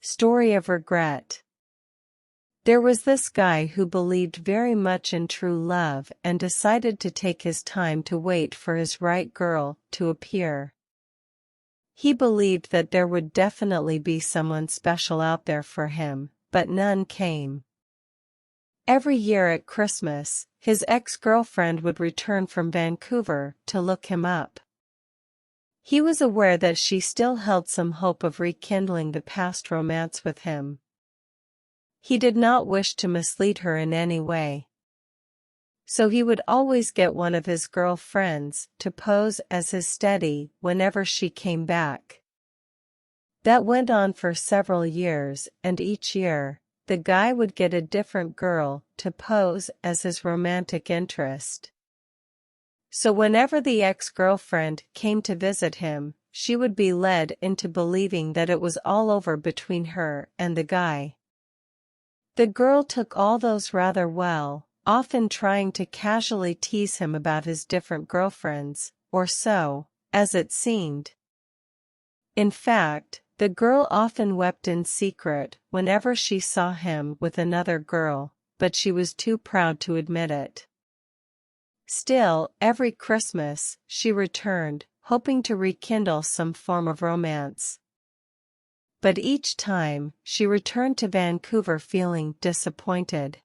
Story of regret. There was this guy who believed very much in true love and decided to take his time to wait for his right girl to appear. He believed that there would definitely be someone special out there for him, but none came. Every year at Christmas, his ex-girlfriend would return from Vancouver to look him up. He was aware that she still held some hope of rekindling the past romance with him. He did not wish to mislead her in any way. So he would always get one of his girlfriends to pose as his steady whenever she came back. That went on for several years, and each year, the guy would get a different girl to pose as his romantic interest. So whenever the ex-girlfriend came to visit him, she would be led into believing that it was all over between her and the guy. The girl took all those rather well, often trying to casually tease him about his different girlfriends, or so, as it seemed. In fact, the girl often wept in secret whenever she saw him with another girl, but she was too proud to admit it. Still, every Christmas, she returned, hoping to rekindle some form of romance. But each time, she returned to Vancouver feeling disappointed.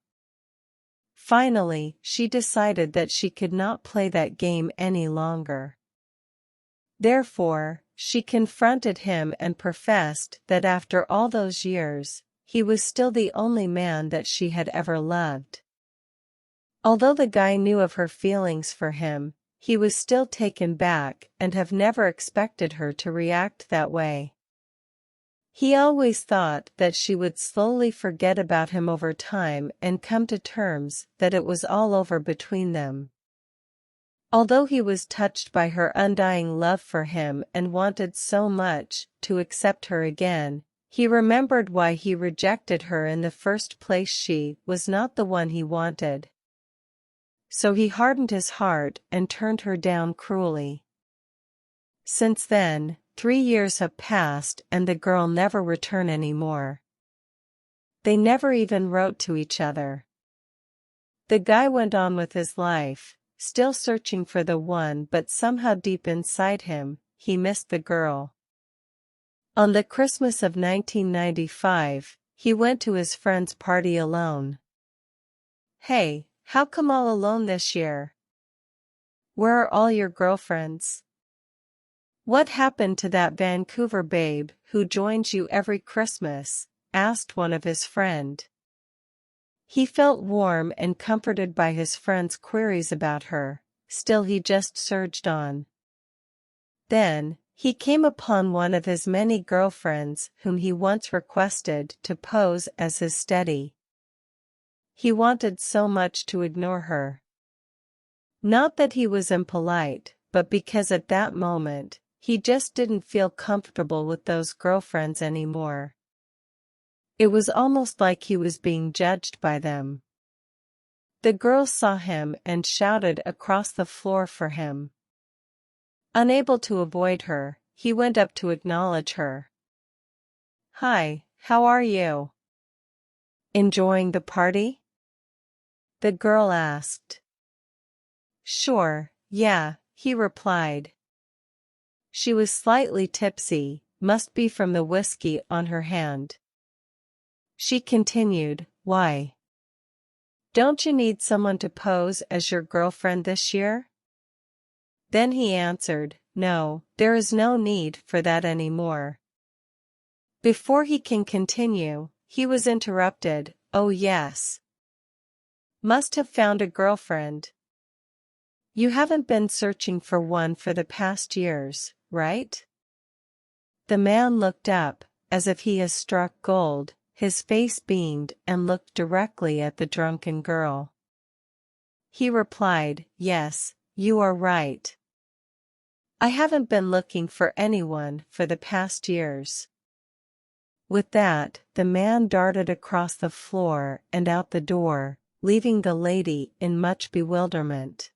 Finally, she decided that she could not play that game any longer. Therefore, she confronted him and professed that after all those years, he was still the only man that she had ever loved. Although the guy knew of her feelings for him, he was still taken back and have never expected her to react that way. He always thought that she would slowly forget about him over time and come to terms that it was all over between them. Although he was touched by her undying love for him and wanted so much to accept her again, he remembered why he rejected her in the first place. She was not the one he wanted. So he hardened his heart and turned her down cruelly. Since then, 3 years have passed and the girl never returned anymore. They never even wrote to each other. The guy went on with his life, still searching for the one, but somehow deep inside him, he missed the girl. On the Christmas of 1995, he went to his friend's party alone. "Hey, how come all alone this year? Where are all your girlfriends? What happened to that Vancouver babe who joins you every Christmas?" asked one of his friend. He felt warm and comforted by his friend's queries about her, still he just surged on. Then, he came upon one of his many girlfriends whom he once requested to pose as his steady. He wanted so much to ignore her. Not that he was impolite, but because at that moment, he just didn't feel comfortable with those girlfriends anymore. It was almost like he was being judged by them. The girl saw him and shouted across the floor for him. Unable to avoid her, he went up to acknowledge her. "Hi, how are you? Enjoying the party?" the girl asked. "Sure, yeah," he replied. She was slightly tipsy, must be from the whiskey on her hand. She continued, "Why? Don't you need someone to pose as your girlfriend this year?" Then he answered, "No, there is no need for that anymore." Before he can continue, he was interrupted. "Oh yes. Must have found a girlfriend. You haven't been searching for one for the past years, right?" The man looked up, as if he has struck gold. His face beamed and looked directly at the drunken girl. He replied, "Yes, you are right. I haven't been looking for anyone for the past years." With that, the man darted across the floor and out the door, leaving the lady in much bewilderment.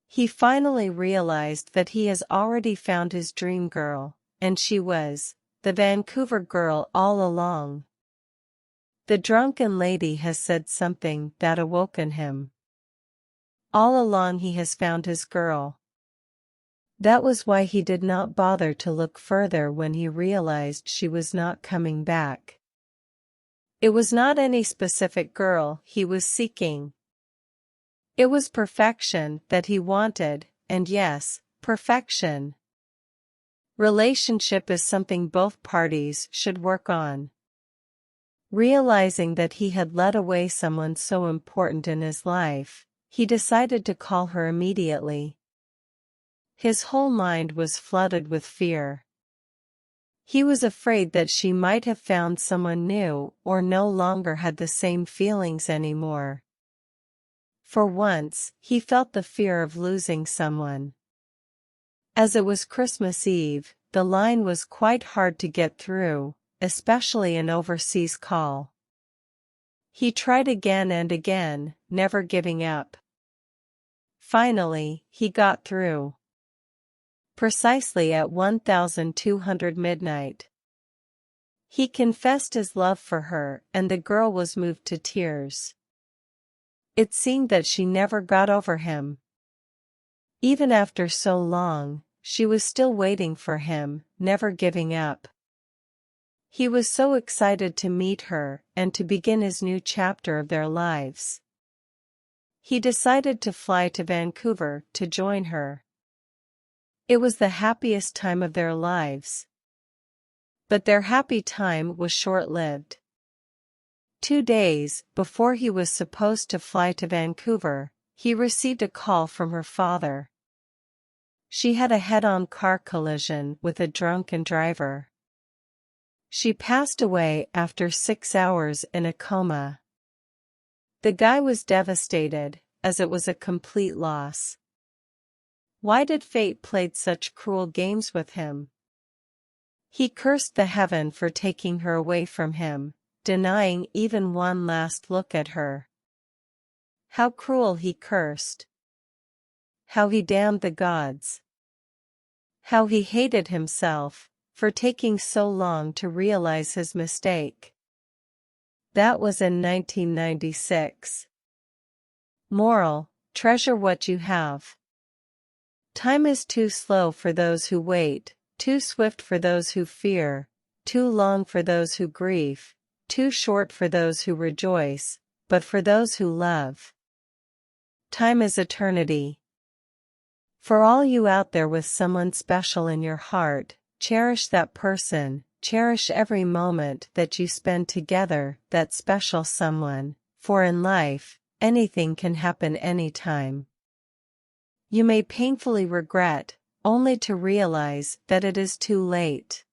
He finally realized that he has already found his dream girl, and she was the Vancouver girl all along. The drunken lady has said something that awoken him. All along he has found his girl. That was why he did not bother to look further when he realized she was not coming back. It was not any specific girl he was seeking. It was perfection that he wanted, and yes, perfection. Relationship is something both parties should work on. Realizing that he had let away someone so important in his life, he decided to call her immediately. His whole mind was flooded with fear. He was afraid that she might have found someone new or no longer had the same feelings anymore. For once, he felt the fear of losing someone. As it was Christmas Eve, the line was quite hard to get through, especially an overseas call. He tried again and again, never giving up. Finally, he got through. Precisely at 1200 midnight. He confessed his love for her, and the girl was moved to tears. It seemed that she never got over him. Even after so long, she was still waiting for him, never giving up. He was so excited to meet her and to begin his new chapter of their lives. He decided to fly to Vancouver to join her. It was the happiest time of their lives. But their happy time was short-lived. 2 days before he was supposed to fly to Vancouver, he received a call from her father. She had a head-on car collision with a drunken driver. She passed away after 6 hours in a coma. The guy was devastated, as it was a complete loss. Why did fate play such cruel games with him? He cursed the heaven for taking her away from him, denying even one last look at her. How cruel he cursed. How he damned the gods. How he hated himself for taking so long to realize his mistake. That was in 1996. Moral: treasure what you have. Time is too slow for those who wait, too swift for those who fear, too long for those who grieve, too short for those who rejoice, but for those who love. Time is eternity. For all you out there with someone special in your heart, cherish that person, cherish every moment that you spend together, that special someone, for in life, anything can happen anytime. You may painfully regret, only to realize that it is too late.